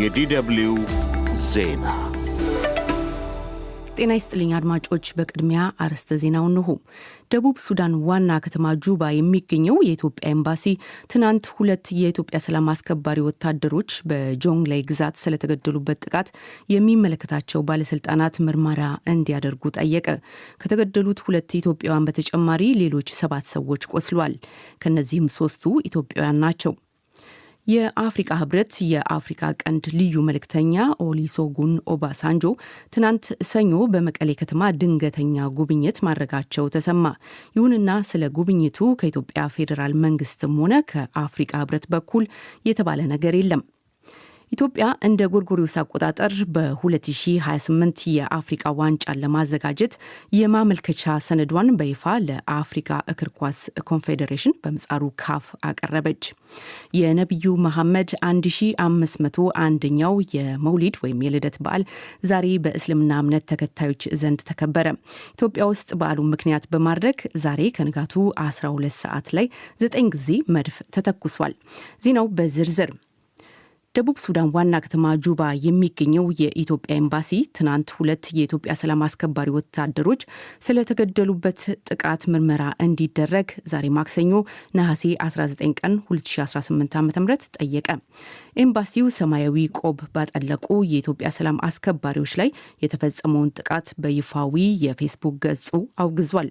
የዲደብልዩ ዜና ጤና ይስጥልኝ አድማጮች። በቅድሚያ አርዕስተ ዜናው ነው። ደቡብ ሱዳን ዋና ከተማ ጁባ የሚገኘው የኢትዮጵያ ኤምባሲ ትናንት 2 የኢትዮጵያ ሰላም አስከባሪ ወታደሮች በጆንግላይ ግዛት ስለተገደሉበት ጥቃት የሚመለከታቸው ባለስልጣናት ምርመራ እንዲያደርጉ ጠየቀ። ከተገደሉት 2 ኢትዮጵያውያን በተጨማሪ ሌሎች 7 ሰዎች ቆስለዋል። ከነዚህም 3ቱ ኢትዮጵያውያን ናቸው። የአፍሪካ ህብረት የአፍሪካ ቀንድ ልዩ መልእክተኛ ኦሉሴጉን ኦባሳንጆ ትናንት ሰኞ በመቀሌ ከተማ ድንገተኛ ጉብኝት ማድረጋቸው ተሰማ። ይሁንና ስለ ጉብኝቱ ከኢትዮጵያ ፌዴራል መንግስትም ሆነ ከአፍሪካ ህብረት በኩል የተባለ ነገር የለም። ኢትዮጵያ እንደ ጎርጎሪዮስ አቆጣጠር በ2028 የአፍሪካ ዋንጫን ለማዘጋጀት የማመልከቻ ሰነዷን በይፋ ለአፍሪካ እግር ኳስ ኮንፌዴሬሽን በምህጻሩ ካፍ አቀረበች። የነቢዩ መሐመድ 1501ኛው የመውሊድ ወይም የልደት በዓል ዛሬ በእስልምና እምነት ተከታዮች ዘንድ ተከበረ። ኢትዮጵያ ውስጥ በዓሉን ምክንያት በማድረግ ዛሬ ከንጋቱ 12 ሰዓት ላይ 9 ጊዜ መድፍ ተተኩሷል። ዜናው በዝርዝር ደቡብ ሱዳን ዋና ከተማ ጁባ የሚገኘው የኢትዮጵያ ኤምባሲ ትናንት 2 የኢትዮጵያ ሰላም አስከባሪ ወታደሮች ስለተገደሉበት ጥቃት ምርመራ እንዲደረግ ዛሬ ማክሰኞ ነሐሴ 19 ቀን 2018 ዓ.ም ጠየቀ። ኤምባሲው ሰማያዊ ቆብ ባጠለቁ የኢትዮጵያ ሰላም አስከባሪዎች ላይ የተፈጸመውን ጥቃት በይፋዊ የፌስቡክ ገጹ አውግዟል።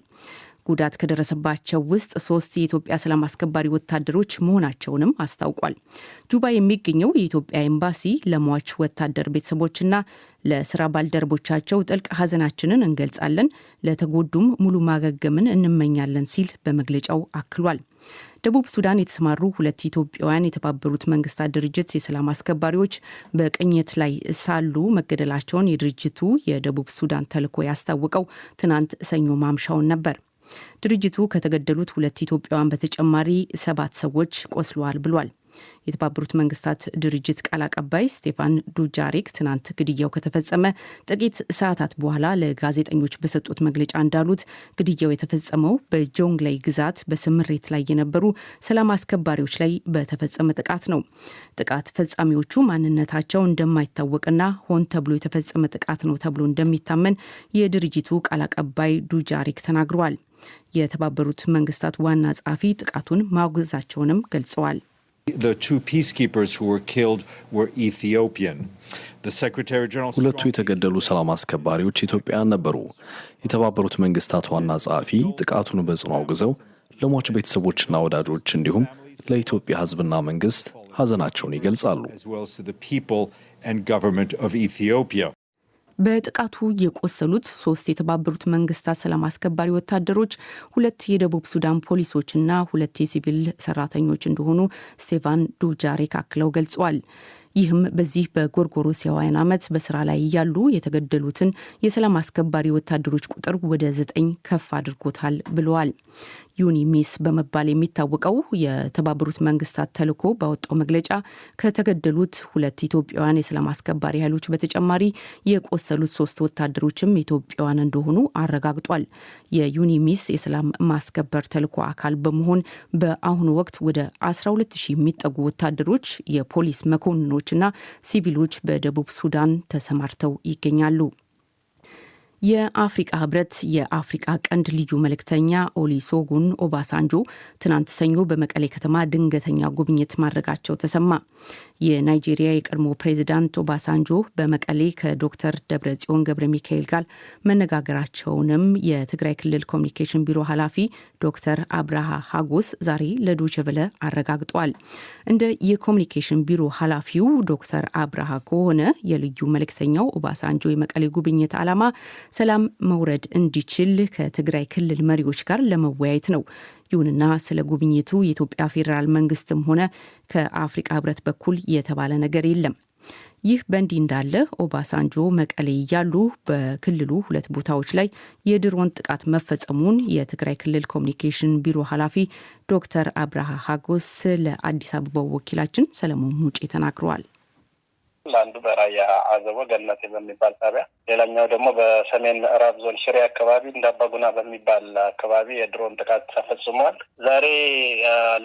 ጉዳት ከደረሰባቸው ውስጥ 3 የኢትዮጵያ ሰላም አስከባሪ ወታደሮች መሆናቸውንም አስታውቋል። ጁባ የሚገኘው የኢትዮጵያ ኤምባሲ ለሟች ወታደር ቤተሰቦችና ለስራ ባልደረቦቻቸው ጥልቅ ሐዘናችንን እንገልጻለን፣ ለተጎዱም ሙሉ ማገገምን እንመኛለን ሲል በመግለጫው አክሏል። ደቡብ ሱዳን የተሰማሩ 2 ኢትዮጵያውያን የተባበሩት መንግስታት ድርጅት የሰላም አስከባሪዎች በቅኝት ላይ ሳሉ መገደላቸውን የድርጅቱ የደቡብ ሱዳን ተልዕኮ ያስታወቀው ትናንት ሰኞ ማምሻውን ነበር። ድርጅቱ ከተገደሉት 2 ኢትዮጵያውያን በተጨማሪ 7 ሰዎች ቆስለዋል ብሏል። የተባበሩት መንግስታት ድርጅት ቃል አቀባይ ስቴፋን ዱጃሪክ ትናንት ግድያው ከተፈጸመ ጥቂት ሰዓታት በኋላ ለጋዜጠኞች በሰጡት መግለጫ እንዳሉት ግድያው የተፈጸመው በጆንግላይ ግዛት በስምሪት ላይ የነበሩ ሰላም አስከባሪዎች ላይ በተፈጸመ ጥቃት ነው። ጥቃት ፈጻሚዎቹ ማንነታቸው እንደማይታወቅና ሆን ተብሎ የተፈጸመ ጥቃት ነው ተብሎ እንደሚታመን የድርጅቱ ቃል አቀባይ ዱጃሪክ ተናግረዋል። የተባበሩት መንግስታት ዋና ጸሐፊ ጥቃቱን ማውገዛቸውንም ገልጸዋል። The 2 peacekeepers who were killed were Ethiopian. The Secretary General ሁለቱ የተገደሉ ሰላም አስከባሪዎች ኢትዮጵያውያን ነበሩ። የተባበሩት መንግስታት ዋና ጸሐፊ ጥቃቱን በጽኑ አውግዘው ለሟች ቤተሰቦችና ወዳጆች እንዲሁም ለኢትዮጵያ ሕዝብና መንግስት ሐዘናቸውን ይገልጻሉ። በጥቃቱ የቆሰሉት 3 የተባበሩት መንግስታት ሰላም አስከባሪ ወታደሮች 2 የደቡብ ሱዳን ፖሊሶችና 2 የሲቪል ሰራተኞች እንደሆኑ ስቴፋን ዱጃሪክ አክለው ገልጸዋል። ይህም በዚህ በጎርጎሮሳውያን ዓመት በስራ ላይ ያሉ የተገደሉትን የሰላም አስከባሪ ወታደሮች ቁጥር ወደ 9 ከፍ አድርጎታል ብለዋል። ዩኒሚስ በመባል የሚታወቀው የተባበሩት መንግስታት ተልዕኮ ባወጣው መግለጫ ከተገደሉት 2 ኢትዮጵያውያን የሰላም አስከባሪ ኃይሎች በተጨማሪ የቆሰሉት 3 ወታደሮችም ኢትዮጵያውያን እንደሆኑ አረጋግጧል። የዩኒሚስ የሰላም ማስከበር ተልዕኮ አካል በመሆን በአሁኑ ወቅት ወደ 12000 የሚጠጉ ወታደሮች፣ የፖሊስ መኮንኖችና ሲቪሎች በደቡብ ሱዳን ተሰማርተው ይገኛሉ። የአፍሪካ ህብረት የአፍሪካ ቀንድ ልዩ መልእክተኛ ኦሉሴጉን ኦባሳንጆ ትናንት ሰኞ በመቀሌ ከተማ ድንገተኛ ጉብኝት ማድረጋቸው ተሰማ። የናይጄሪያ የቀድሞ ፕሬዚዳንት ኦባሳንጆ በመቀሌ ከዶክተር ደብረጽዮን ገብረ ሚካኤል ጋር መነጋገራቸውንም የትግራይ ክልል ኮሚኒኬሽን ቢሮ ኃላፊ ዶክተር አብርሃ ሀጎስ ዛሬ ለዶይቼ ቬለ አረጋግጠዋል። እንደ የኮሚኒኬሽን ቢሮ ኃላፊው ዶክተር አብርሃ ከሆነ የልዩ መልእክተኛው ኦባሳንጆ የመቀሌ ጉብኝት ዓላማ ሰላም መውረድ እንዲችል ከትግራይ ክልል መሪዎች ጋር ለመወያየት ነው። ይሁንና ስለ ጉብኝቱ የኢትዮጵያ ፌዴራል መንግስትም ሆነ ከአፍሪካ ህብረት በኩል የተባለ ነገር የለም። ይህ በእንዲህ እንዳለ ኦባሳንጆ መቀሌ ያሉ በክልሉ 2 ቦታዎች ላይ የድሮን ጥቃት መፈጸሙን የትግራይ ክልል ኮሚኒኬሽን ቢሮ ኃላፊ ዶክተር አብርሃ ሀጎስ ለአዲስ አበባው ወኪላችን ሰለሞን ሙጬ ተናግረዋል። አንዱ በራያ አዘቦ ገነቴ በሚባል ጣቢያ፣ ሌላኛው ደግሞ በሰሜን ምዕራብ ዞን ሽሬ አካባቢ እንዳባጉና በሚባል አካባቢ የድሮን ጥቃት ተፈጽሟል። ዛሬ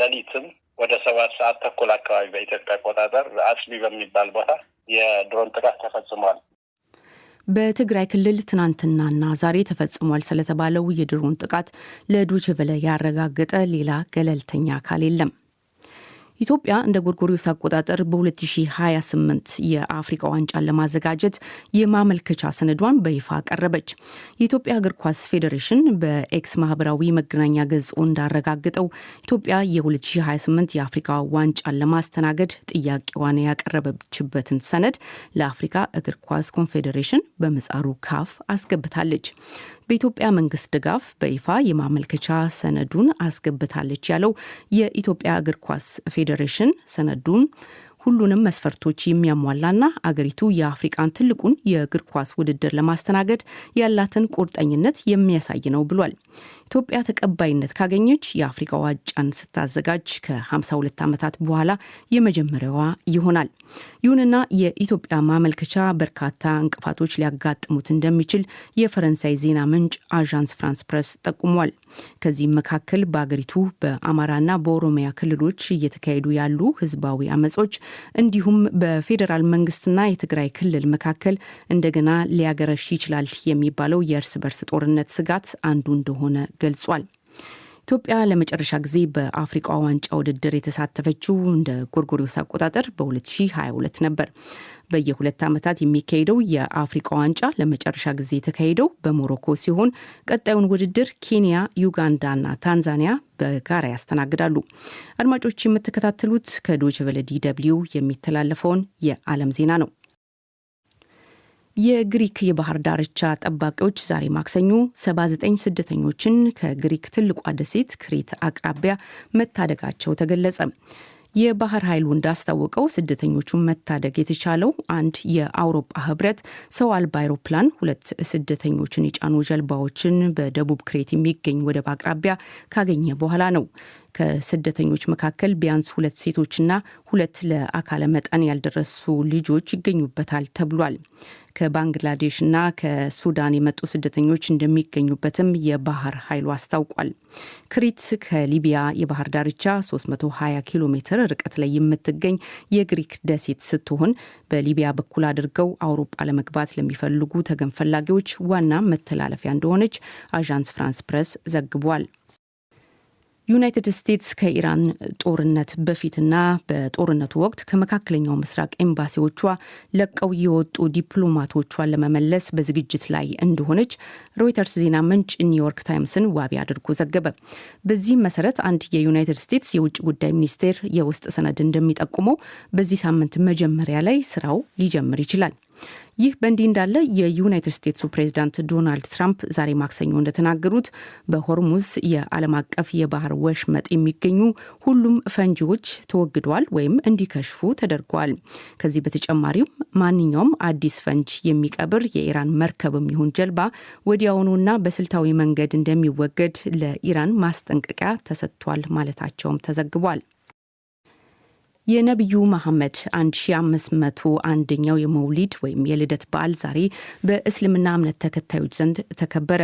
ሌሊትም ወደ 7 ሰዓት ተኩል አካባቢ በኢትዮጵያ አቆጣጠር አጽቢ በሚባል ቦታ የድሮን ጥቃት ተፈጽሟል። በትግራይ ክልል ትናንትናና ዛሬ ተፈጽሟል ስለተባለው የድሮን ጥቃት ለዶይቼ ቬለ ያረጋገጠ ሌላ ገለልተኛ አካል የለም። ኢትዮጵያ እንደ ጎርጎሪዮስ አቆጣጠር በ2028 የአፍሪካ ዋንጫን ለማዘጋጀት የማመልከቻ ሰነዷን በይፋ ቀረበች። የኢትዮጵያ እግር ኳስ ፌዴሬሽን በኤክስ ማህበራዊ መገናኛ ገጹ እንዳረጋገጠው ኢትዮጵያ የ2028 የአፍሪካ ዋንጫን ለማስተናገድ ጥያቄዋን ያቀረበችበትን ሰነድ ለአፍሪካ እግር ኳስ ኮንፌዴሬሽን በምህጻሩ ካፍ አስገብታለች። በኢትዮጵያ መንግስት ድጋፍ በይፋ የማመልከቻ ሰነዱን አስገብታለች ያለው የኢትዮጵያ እግር ኳስ ፌዴሬሽን ሰነዱን ሁሉንም መስፈርቶች የሚያሟላና አገሪቱ የአፍሪካን ትልቁን የእግር ኳስ ውድድር ለማስተናገድ ያላትን ቁርጠኝነት የሚያሳይ ነው ብሏል። ኢትዮጵያ ተቀባይነት ካገኘች የአፍሪካ ዋንጫን ስታዘጋጅ ከ52 ዓመታት በኋላ የመጀመሪያዋ ይሆናል። ይሁንና የኢትዮጵያ ማመልከቻ በርካታ እንቅፋቶች ሊያጋጥሙት እንደሚችል የፈረንሳይ ዜና ምንጭ አዣንስ ፍራንስ ፕሬስ ጠቁሟል። ከዚህም መካከል በአገሪቱ በአማራና በኦሮሚያ ክልሎች እየተካሄዱ ያሉ ህዝባዊ አመጾች እንዲሁም በፌዴራል መንግስትና የትግራይ ክልል መካከል እንደገና ሊያገረሽ ይችላል የሚባለው የእርስ በርስ ጦርነት ስጋት አንዱ እንደሆነ ገልጿል። ኢትዮጵያ ለመጨረሻ ጊዜ በአፍሪካ ዋንጫ ውድድር የተሳተፈችው እንደ ጎርጎሪዮስ አቆጣጠር በ2022 ነበር። በየ2 ዓመታት የሚካሄደው የአፍሪካ ዋንጫ ለመጨረሻ ጊዜ የተካሄደው በሞሮኮ ሲሆን ቀጣዩን ውድድር ኬንያ፣ ዩጋንዳና ታንዛኒያ በጋራ ያስተናግዳሉ። አድማጮች የምትከታተሉት ከዶይቼ ቬለ DW የሚተላለፈውን የዓለም ዜና ነው። የግሪክ የባህር ዳርቻ ጠባቂዎች ዛሬ ማክሰኞ 79 ስደተኞችን ከግሪክ ትልቋ ደሴት ክሬት አቅራቢያ መታደጋቸው ተገለጸ። የባህር ኃይሉ እንዳስታወቀው ስደተኞቹን መታደግ የተቻለው አንድ የአውሮፓ ህብረት ሰው አልባ አውሮፕላን 2 ስደተኞችን የጫኑ ጀልባዎችን በደቡብ ክሬት የሚገኝ ወደብ አቅራቢያ ካገኘ በኋላ ነው። ከስደተኞች መካከል ቢያንስ 2 ሴቶችና 2 ለአካለ መጠን ያልደረሱ ልጆች ይገኙበታል ተብሏል። ከባንግላዴሽና ከሱዳን የመጡ ስደተኞች እንደሚገኙበትም የባህር ኃይሉ አስታውቋል። ክሪት ከሊቢያ የባህር ዳርቻ 320 ኪሎ ሜትር ርቀት ላይ የምትገኝ የግሪክ ደሴት ስትሆን በሊቢያ በኩል አድርገው አውሮፓ ለመግባት ለሚፈልጉ ተገን ፈላጊዎች ዋና መተላለፊያ እንደሆነች አዣንስ ፍራንስ ፕሬስ ዘግቧል። ዩናይትድ ስቴትስ ከኢራን ጦርነት በፊትና በጦርነቱ ወቅት ከመካከለኛው ምስራቅ ኤምባሲዎቿ ለቀው የወጡ ዲፕሎማቶቿን ለመመለስ በዝግጅት ላይ እንደሆነች ሮይተርስ ዜና ምንጭ ኒውዮርክ ታይምስን ዋቢ አድርጎ ዘገበ። በዚህም መሰረት አንድ የዩናይትድ ስቴትስ የውጭ ጉዳይ ሚኒስቴር የውስጥ ሰነድ እንደሚጠቁመው በዚህ ሳምንት መጀመሪያ ላይ ስራው ሊጀምር ይችላል። ይህ በእንዲህ እንዳለ የዩናይትድ ስቴትሱ ፕሬዝዳንት ዶናልድ ትራምፕ ዛሬ ማክሰኞ እንደተናገሩት በሆርሙዝ የዓለም አቀፍ የባህር ወሽመጥ የሚገኙ ሁሉም ፈንጂዎች ተወግደዋል ወይም እንዲከሽፉ ተደርገዋል። ከዚህ በተጨማሪም ማንኛውም አዲስ ፈንጅ የሚቀብር የኢራን መርከብም ይሁን ጀልባ ወዲያውኑና በስልታዊ መንገድ እንደሚወገድ ለኢራን ማስጠንቀቂያ ተሰጥቷል ማለታቸውም ተዘግቧል። የነቢዩ መሐመድ 1501ኛው የመውሊድ ወይም የልደት በዓል ዛሬ በእስልምና እምነት ተከታዮች ዘንድ ተከበረ።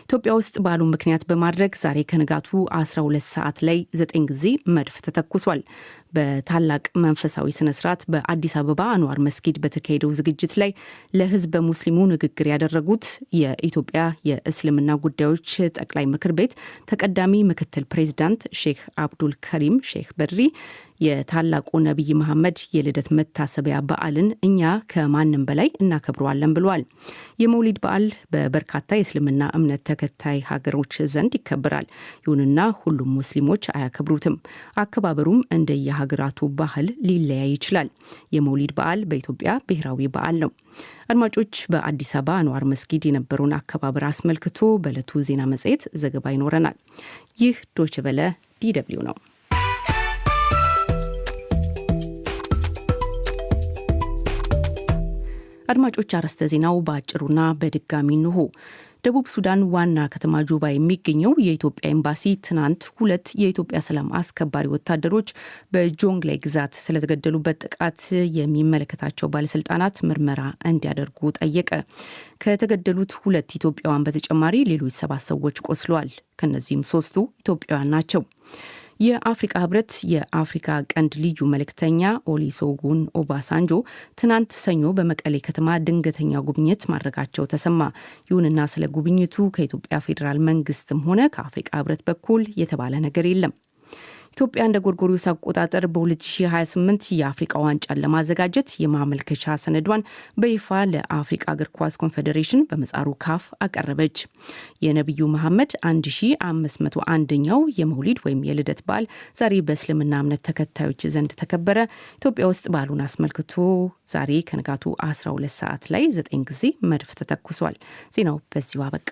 ኢትዮጵያ ውስጥ በዓሉን ምክንያት በማድረግ ዛሬ ከንጋቱ 12 ሰዓት ላይ 9 ጊዜ መድፍ ተተኩሷል። በታላቅ መንፈሳዊ ስነስርዓት በአዲስ አበባ አንዋር መስጊድ በተካሄደው ዝግጅት ላይ ለህዝበ ሙስሊሙ ንግግር ያደረጉት የኢትዮጵያ የእስልምና ጉዳዮች ጠቅላይ ምክር ቤት ተቀዳሚ ምክትል ፕሬዝዳንት ሼክ አብዱል ከሪም ሼክ በድሪ የታላቁ ነቢይ መሐመድ የልደት መታሰቢያ በዓልን እኛ ከማንም በላይ እናከብረዋለን ብለዋል። የመውሊድ በዓል በበርካታ የእስልምና እምነት ተከታይ ሀገሮች ዘንድ ይከበራል። ይሁንና ሁሉም ሙስሊሞች አያከብሩትም። አከባበሩም እንደየሀገራቱ ባህል ሊለያይ ይችላል። የመውሊድ በዓል በኢትዮጵያ ብሔራዊ በዓል ነው። አድማጮች፣ በአዲስ አበባ አንዋር መስጊድ የነበረውን አከባበር አስመልክቶ በዕለቱ ዜና መጽሔት ዘገባ ይኖረናል። ይህ ዶይቼ ቬለ DW ነው። አድማጮች፣ አርዕስተ ዜናው በአጭሩና በድጋሚ እንሆ። ደቡብ ሱዳን ዋና ከተማ ጁባ የሚገኘው የኢትዮጵያ ኤምባሲ ትናንት 2 የኢትዮጵያ ሰላም አስከባሪ ወታደሮች በጆንግሌ ግዛት ስለተገደሉበት ጥቃት የሚመለከታቸው ባለስልጣናት ምርመራ እንዲያደርጉ ጠየቀ። ከተገደሉት 2 ኢትዮጵያውያን በተጨማሪ ሌሎች 7 ሰዎች ቆስለዋል። ከነዚህም 3ቱ ኢትዮጵያውያን ናቸው። የአፍሪካ ህብረት የአፍሪካ ቀንድ ልዩ መልእክተኛ ኦሉሴጉን ኦባሳንጆ ትናንት ሰኞ በመቀሌ ከተማ ድንገተኛ ጉብኝት ማድረጋቸው ተሰማ። ይሁንና ስለ ጉብኝቱ ከኢትዮጵያ ፌዴራል መንግስትም ሆነ ከአፍሪካ ህብረት በኩል የተባለ ነገር የለም። ኢትዮጵያ እንደ ጎርጎሪዮስ አቆጣጠር በ2028 የአፍሪካ ዋንጫን ለማዘጋጀት የማመልከቻ ሰነዷን በይፋ ለአፍሪካ እግር ኳስ ኮንፌዴሬሽን በመጻሩ ካፍ አቀረበች። የነብዩ መሐመድ 1501ኛው የመውሊድ ወይም የልደት በዓል ዛሬ በእስልምና እምነት ተከታዮች ዘንድ ተከበረ። ኢትዮጵያ ውስጥ በዓሉን አስመልክቶ ዛሬ ከንጋቱ 12 ሰዓት ላይ 9 ጊዜ መድፍ ተተኩሷል። ዜናው በዚሁ አበቃ።